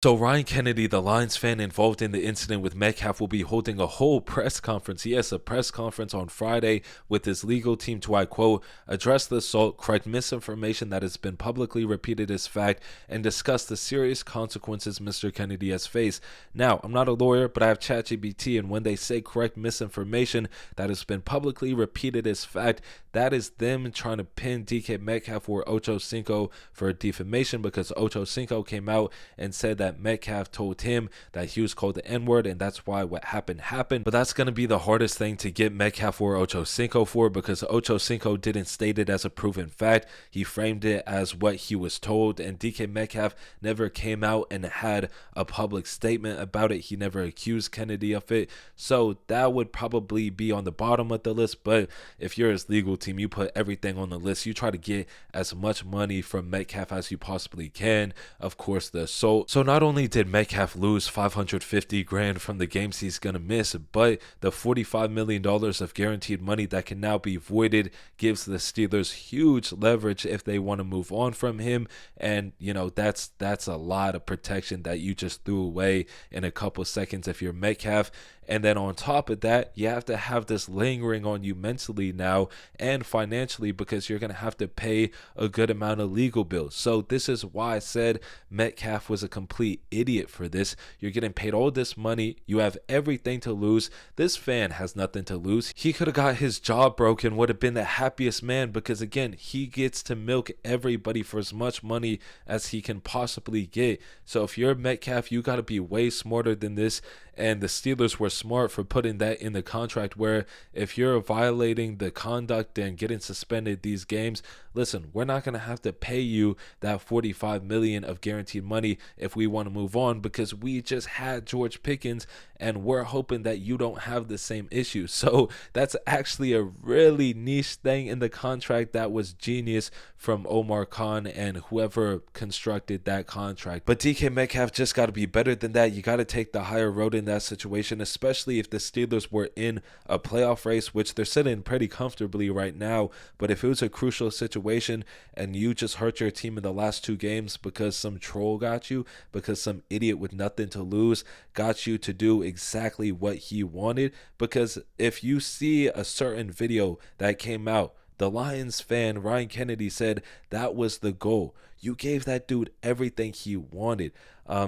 So Ryan Kennedy, the Lions fan involved in the incident with Metcalf, will be holding a whole press conference. Yes, a press conference on Friday with his legal team to, I quote, address the assault, correct misinformation that has been publicly repeated as fact, and discuss the serious consequences Mr. Kennedy has faced. Now, I'm not a lawyer, but I have ChatGPT, and when they say correct misinformation that has been publicly repeated as fact, that is them trying to pin DK Metcalf or Ocho Cinco for defamation, because Ocho Cinco came out and said that Metcalf told him that he was called the N-word, and that's why what happened happened. But that's going to be the hardest thing to get Metcalf or Ocho Cinco for, because Ocho Cinco didn't state it as a proven fact. He framed it as what he was told, and DK Metcalf never came out and had a public statement about it. He never accused Kennedy of it. So that would probably be on the bottom of the list. But if you're his legal team, you put everything on the list. You try to get as much money from Metcalf as you possibly can. Of course, the assault. So not only did Metcalf lose $550,000 from the games he's gonna miss, but the $45 million of guaranteed money that can now be voided gives the Steelers huge leverage if they want to move on from him. And that's a lot of protection that you just threw away in a couple seconds if you're Metcalf. And then on top of that, you have to have this lingering on you mentally now and financially, because you're going to have to pay a good amount of legal bills. So this is why I said Metcalf was a complete idiot for this. You're getting paid all this money. You have everything to lose. This fan has nothing to lose. He could have got his jaw broken, would have been the happiest man, because again, he gets to milk everybody for as much money as he can possibly get. So if you're Metcalf, you got to be way smarter than this. And the Steelers were smart for putting that in the contract, where if you're violating the conduct and getting suspended these games, listen, we're not going to have to pay you that $45 million of guaranteed money if we want to move on, because we just had George Pickens and we're hoping that you don't have the same issue. So that's actually a really niche thing in the contract that was genius from Omar Khan and whoever constructed that contract. But DK Metcalf just got to be better than that. You got to take the higher road in that situation, especially if the Steelers were in a playoff race, which they're sitting pretty comfortably right now. But if it was a crucial situation and you just hurt your team in the last two games because some troll got you, because some idiot with nothing to lose got you to do exactly what he wanted. Because if you see a certain video that came out, the Lions fan Ryan Kennedy said that was the goal. You gave that dude everything he wanted.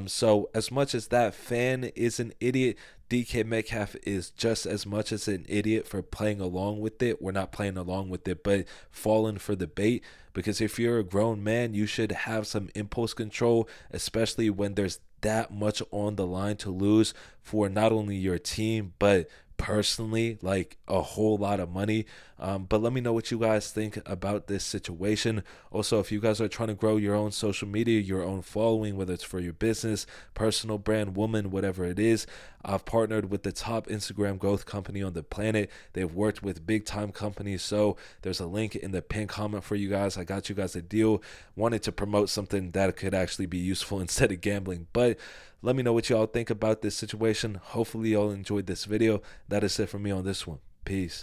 So as much as that fan is an idiot, DK Metcalf is just as much as an idiot for playing along with it. We're not playing along with it, but falling for the bait. Because if you're a grown man, you should have some impulse control, especially when there's that much on the line to lose for not only your team, but personally, like a whole lot of money. But let me know what you guys think about this situation. Also, if you guys are trying to grow your own social media, your own following, whether it's for your business, personal brand, woman, whatever it is, I've partnered with the top Instagram growth company on the planet. They've worked with big time companies. So there's a link in the pinned comment for you guys. I got you guys a deal. Wanted to promote something that could actually be useful instead of gambling. But let me know what y'all think about this situation. Hopefully y'all enjoyed this video. That is it for me on this one. Peace.